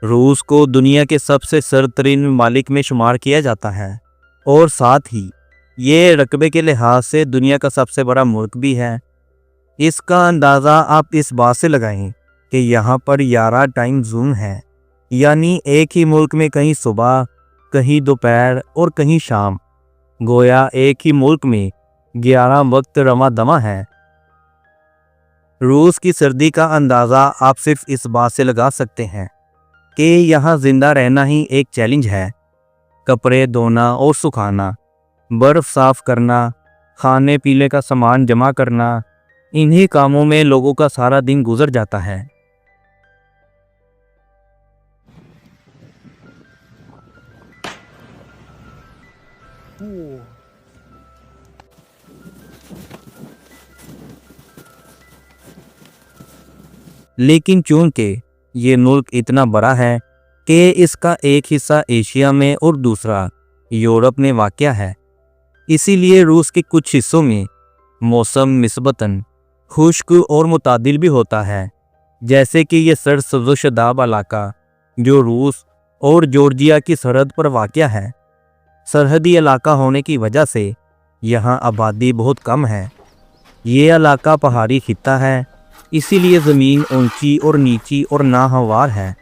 रूस को दुनिया के सबसे सरतरीन ममालिक में शुमार किया जाता है और साथ ही ये रकबे के लिहाज से दुनिया का सबसे बड़ा मुल्क भी है। इसका अंदाज़ा आप इस बात से लगाएं कि यहाँ पर 11 टाइम जोन है, यानी एक ही मुल्क में कहीं सुबह, कहीं दोपहर और कहीं शाम। गोया एक ही मुल्क में 11 वक्त रमा दमा है। रूस की सर्दी का अंदाज़ा आप सिर्फ इस बात से लगा सकते हैं कि यहाँ ज़िंदा रहना ही एक चैलेंज है। कपड़े धोना और सुखाना, बर्फ़ साफ़ करना, खाने पीने का सामान जमा करना, इन्हीं कामों में लोगों का सारा दिन गुजर जाता है। लेकिन चूंकि ये मुल्क इतना बड़ा है कि इसका एक हिस्सा एशिया में और दूसरा यूरोप में वाक़या है, इसीलिए रूस के कुछ हिस्सों में मौसम निस्बतन खुश्क और मुतादिल भी होता है। जैसे कि ये सरसब्ज़-ओ-शदाब इलाका जो रूस और जॉर्जिया की सरहद पर वाक़या है। सरहदी इलाका होने की वजह से यहाँ आबादी बहुत कम है। ये इलाका पहाड़ी खित्ता है, इसीलिए ज़मीन ऊंची और नीची और नाहवार है।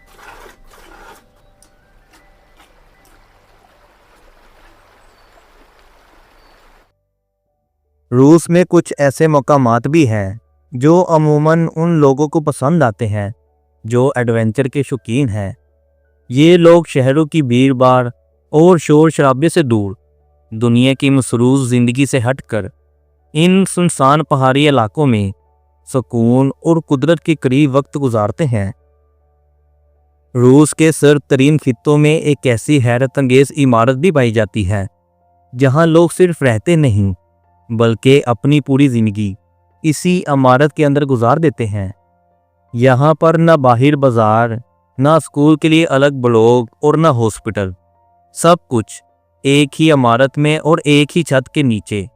रूस में कुछ ऐसे मकामात भी हैं जो अमूमन उन लोगों को पसंद आते हैं जो एडवेंचर के शौकीन हैं। ये लोग शहरों की भीड़-भाड़ और शोर शराबे से दूर, दुनिया की मसरूफ़ ज़िंदगी से हटकर इन सुनसान पहाड़ी इलाकों में सुकून और कुदरत के करीब वक्त गुजारते हैं। रूस के सरतरीन खित्तों में एक ऐसी हैरत अंगेज़ इमारत भी पाई जाती है जहाँ लोग सिर्फ रहते नहीं बल्कि अपनी पूरी ज़िंदगी इसी इमारत के अंदर गुजार देते हैं। यहाँ पर ना बाहर बाजार, ना स्कूल के लिए अलग ब्लॉक और ना हॉस्पिटल, सब कुछ एक ही इमारत में और एक ही छत के नीचे।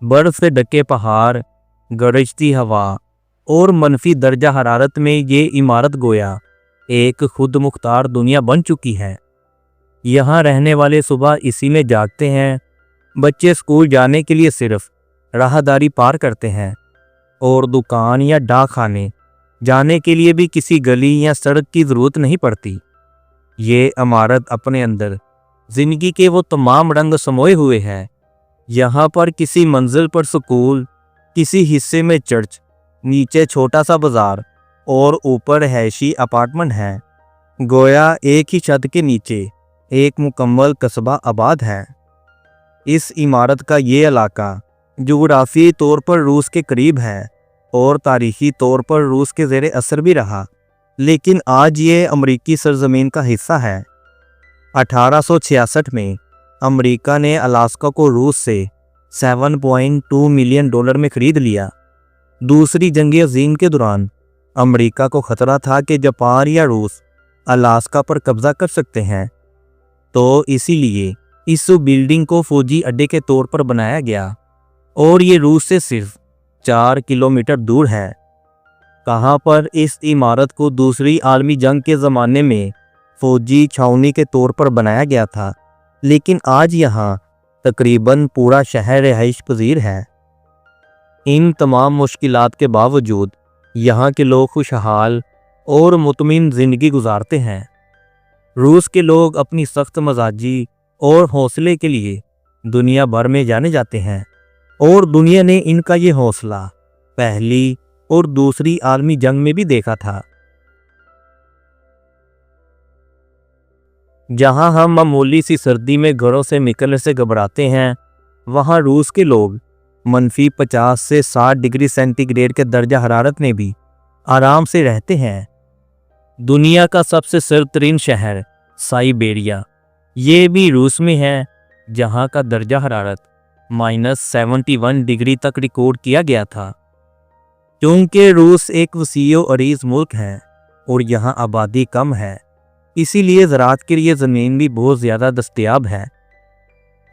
बर्फ़ से ढके पहाड़, गरजती हवा और मनफी दर्जा हरारत में ये इमारत गोया एक खुद मुख्तार दुनिया बन चुकी है। यहाँ रहने वाले सुबह इसी में जागते हैं, बच्चे स्कूल जाने के लिए सिर्फ राहदारी पार करते हैं और दुकान या डाक खाने जाने के लिए भी किसी गली या सड़क की ज़रूरत नहीं पड़ती। ये इमारत अपने अंदर ज़िंदगी के वो तमाम रंग समोए हुए है। यहाँ पर किसी मंजिल पर स्कूल, किसी हिस्से में चर्च, नीचे छोटा सा बाज़ार और ऊपर हैशी अपार्टमेंट है। गोया एक ही छत के नीचे एक मुकम्मल कस्बा आबाद है। इस इमारत का ये इलाका जोग्राफी तौर पर रूस के करीब है और तारीख़ी तौर पर रूस के ज़ेरे असर भी रहा, लेकिन आज ये अमरीकी सरज़मीन का हिस्सा है। 1866 में अमेरिका ने अलास्का को रूस से $7.2 मिलियन में ख़रीद लिया। दूसरी जंग अज़ीम के दौरान अमेरिका को ख़तरा था कि जापान या रूस अलास्का पर कब्ज़ा कर सकते हैं, तो इसीलिए इस बिल्डिंग को फ़ौजी अड्डे के तौर पर बनाया गया और ये रूस से सिर्फ 4 किलोमीटर दूर है। कहाँ पर इस इमारत को दूसरी आलमी जंग के ज़माने में फ़ौजी छावनी के तौर पर बनाया गया था, लेकिन आज यहाँ तकरीबन पूरा शहर रिहाइश पजीर है। इन तमाम मुश्किलात के बावजूद यहाँ के लोग खुशहाल और मुतमिन ज़िंदगी गुजारते हैं। रूस के लोग अपनी सख्त मजाजी और हौसले के लिए दुनिया भर में जाने जाते हैं और दुनिया ने इनका ये हौसला पहली और दूसरी आलमी जंग में भी देखा था। जहां हम मामूली सी सर्दी में घरों से निकलने से घबराते हैं, वहां रूस के लोग -50 से 60 डिग्री सेंटीग्रेड के दर्जा हरारत में भी आराम से रहते हैं। दुनिया का सबसे सरतरीन शहर साइबेरिया ये भी रूस में है, जहां का दर्जा हरारत -71 डिग्री तक रिकॉर्ड किया गया था। क्योंकि रूस एक वसीओ अरीज़ मुल्क है और यहाँ आबादी कम है, इसीलिए ज़राअत के लिए ज़मीन भी बहुत ज़्यादा दस्तयाब है।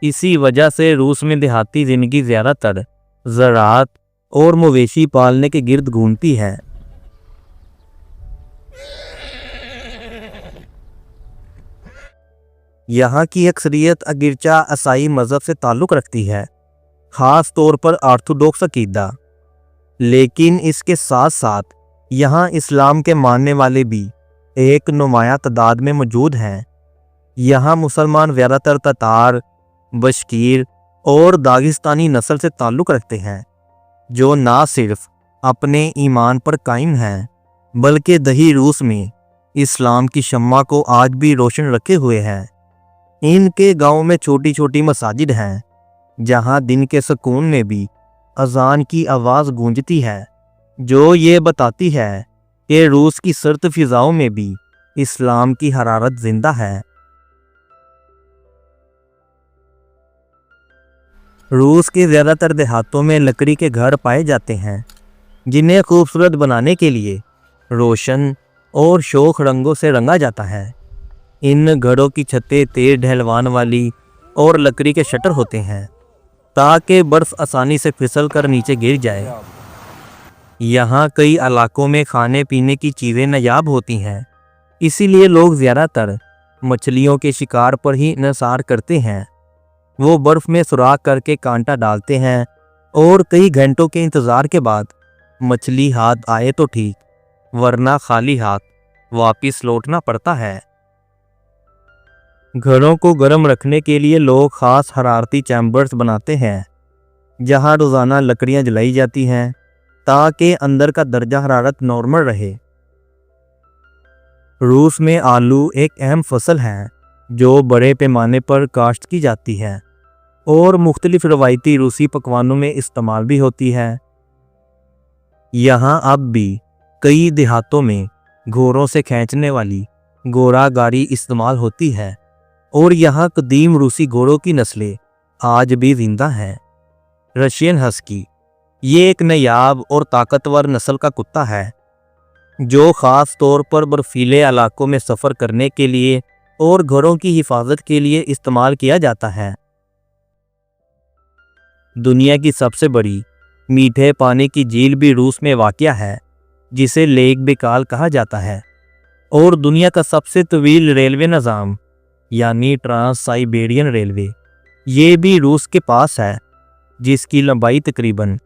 इसी वजह से रूस में देहाती ज़िंदगी ज़्यादातर ज़राअत और मवेशी पालने के गिर्द घूमती है। यहाँ की अक्सरियत अगिरचा ईसाई मज़हब से ताल्लुक़ रखती है, ख़ास तौर पर ऑर्थोडॉक्स अकीदा। लेकिन इसके साथ साथ यहाँ इस्लाम के मानने वाले भी एक नुमाया तादाद में मौजूद हैं। यहाँ मुसलमान ज़्यादातर ततार, बशकीर और दागिस्तानी नस्ल से ताल्लुक़ रखते हैं, जो ना सिर्फ अपने ईमान पर कायम हैं बल्कि दही रूस में इस्लाम की शम्मा को आज भी रोशन रखे हुए हैं। इनके गांव में छोटी छोटी मसाजिद हैं, जहां दिन के सुकून में भी अजान की आवाज़ गूंजती है, जो ये बताती है कि रूस की सर्द फिज़ाओं में भी इस्लाम की हरारत जिंदा है। रूस के ज़्यादातर देहातों में लकड़ी के घर पाए जाते हैं, जिन्हें खूबसूरत बनाने के लिए रोशन और शोख रंगों से रंगा जाता है। इन घरों की छतें तेज ढलवान वाली और लकड़ी के शटर होते हैं, ताकि बर्फ़ आसानी से फिसल कर नीचे गिर जाए। यहाँ कई इलाकों में खाने पीने की चीज़ें नायाब होती हैं, इसीलिए लोग ज़्यादातर मछलियों के शिकार पर ही इन्हिसार करते हैं। वो बर्फ़ में सुराख करके कांटा डालते हैं और कई घंटों के इंतज़ार के बाद मछली हाथ आए तो ठीक, वरना खाली हाथ वापस लौटना पड़ता है। घरों को गर्म रखने के लिए लोग ख़ास हरारती चैम्बर्स बनाते हैं, जहां रोज़ाना लकड़ियां जलाई जाती हैं ताकि अंदर का दर्जा हरारत नॉर्मल रहे। रूस में आलू एक अहम फसल है जो बड़े पैमाने पर काश्त की जाती है और मुख्तलिफ रवायती रूसी पकवानों में इस्तेमाल भी होती है। यहाँ अब भी कई देहातों में घोड़ों से खींचने वाली घोड़ा गाड़ी इस्तेमाल होती है और यहाँ कदीम रूसी घोड़ों की नस्लें आज भी जिंदा हैं। रशियन हस्की ये एक नायाब और ताकतवर नस्ल का कुत्ता है, जो ख़ास तौर पर बर्फीले इलाकों में सफ़र करने के लिए और घरों की हिफाजत के लिए इस्तेमाल किया जाता है। दुनिया की सबसे बड़ी मीठे पानी की झील भी रूस में वाक़या है, जिसे लेक बेकाल कहा जाता है, और दुनिया का सबसे तवील रेलवे निज़ाम यानी ट्रांस साइबेरियन रेलवे ये भी रूस के पास है, जिसकी लंबाई तकरीबन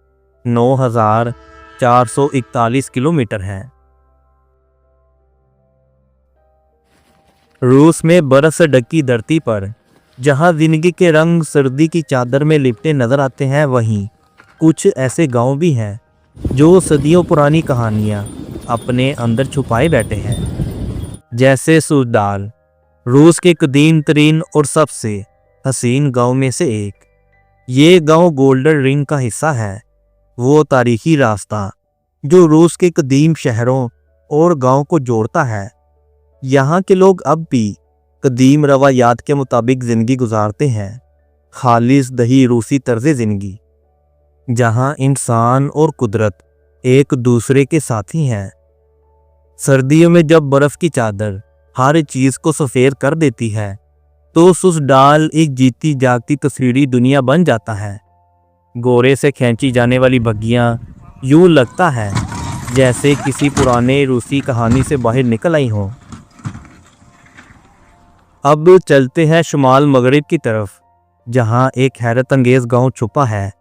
9,441 किलोमीटर है। रूस में बर्फ से ढकी धरती पर जहां जिंदगी के रंग सर्दी की चादर में लिपटे नजर आते हैं, वहीं कुछ ऐसे गांव भी हैं जो सदियों पुरानी कहानियां अपने अंदर छुपाए बैठे हैं। जैसे सुजडाल, रूस के कदीम तरीन और सबसे हसीन गांव में से एक। ये गांव गोल्डन रिंग का हिस्सा है, वो तारीखी रास्ता जो रूस के कदीम शहरों और गांव को जोड़ता है। यहाँ के लोग अब भी कदीम रवायात के मुताबिक ज़िंदगी गुजारते हैं, खालिस दही रूसी तर्ज़ ज़िंदगी, जहाँ इंसान और कुदरत एक दूसरे के साथी हैं। सर्दियों में जब बर्फ़ की चादर हर चीज़ को सफ़ेद कर देती है, तो सुजडाल एक जीती जागती तस्वीरी दुनिया बन जाता है। घोड़े से खींची जाने वाली बग्गियाँ यूँ लगता है जैसे किसी पुराने रूसी कहानी से बाहर निकल आई हों। अब चलते हैं शुमाल मगरिब की तरफ, जहाँ एक हैरत अंगेज़ गाँव छुपा है।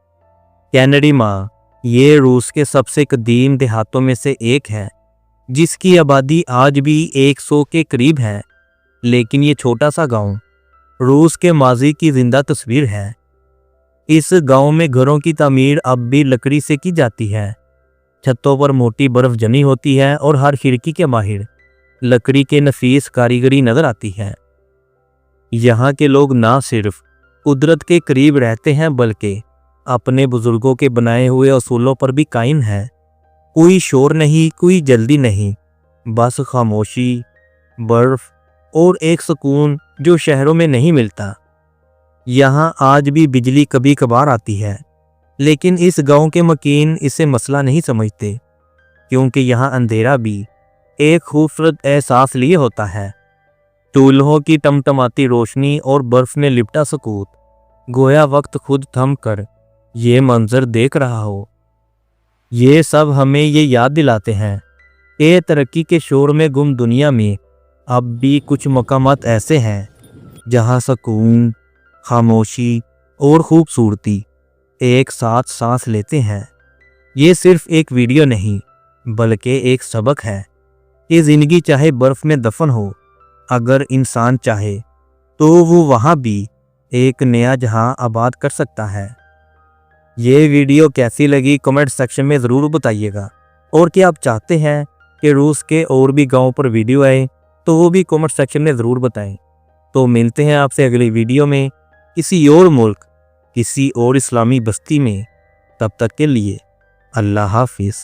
कैनडीमा ये रूस के सबसे कदीम देहातों में से एक है, जिसकी आबादी आज भी 100 के करीब है। लेकिन ये छोटा सा गांव रूस के माजी की जिंदा तस्वीर है। इस गांव में घरों की तामीर अब भी लकड़ी से की जाती है। छतों पर मोटी बर्फ जमी होती है और हर खिड़की के बाहर लकड़ी के नफीस कारीगरी नजर आती है। यहाँ के लोग ना सिर्फ कुदरत के करीब रहते हैं, बल्कि अपने बुजुर्गों के बनाए हुए असूलों पर भी कायम हैं। कोई शोर नहीं, कोई जल्दी नहीं, बस खामोशी, बर्फ और एक सुकून जो शहरों में नहीं मिलता। यहाँ आज भी बिजली कभी कभार आती है, लेकिन इस गांव के मकीन इसे मसला नहीं समझते, क्योंकि यहाँ अंधेरा भी एक खूबसूरत एहसास लिए होता है। चूल्हों की टमटमाती रोशनी और बर्फ में लिपटा सकूत, गोया वक्त खुद थम कर ये मंजर देख रहा हो। ये सब हमें ये याद दिलाते हैं कि तरक्की के शोर में गुम दुनिया में अब भी कुछ मकामात ऐसे हैं जहाँ सुकून, खामोशी और खूबसूरती एक साथ सांस लेते हैं। ये सिर्फ एक वीडियो नहीं बल्कि एक सबक है कि ज़िंदगी चाहे बर्फ़ में दफन हो, अगर इंसान चाहे तो वो वहाँ भी एक नया जहां आबाद कर सकता है। ये वीडियो कैसी लगी कमेंट सेक्शन में ज़रूर बताइएगा, और क्या आप चाहते हैं कि रूस के और भी गाँव पर वीडियो आए तो वो भी कमेंट सेक्शन में ज़रूर बताएं। तो मिलते हैं आपसे अगली वीडियो में किसी और मुल्क, किसी और इस्लामी बस्ती में। तब तक के लिए अल्लाह हाफिज़।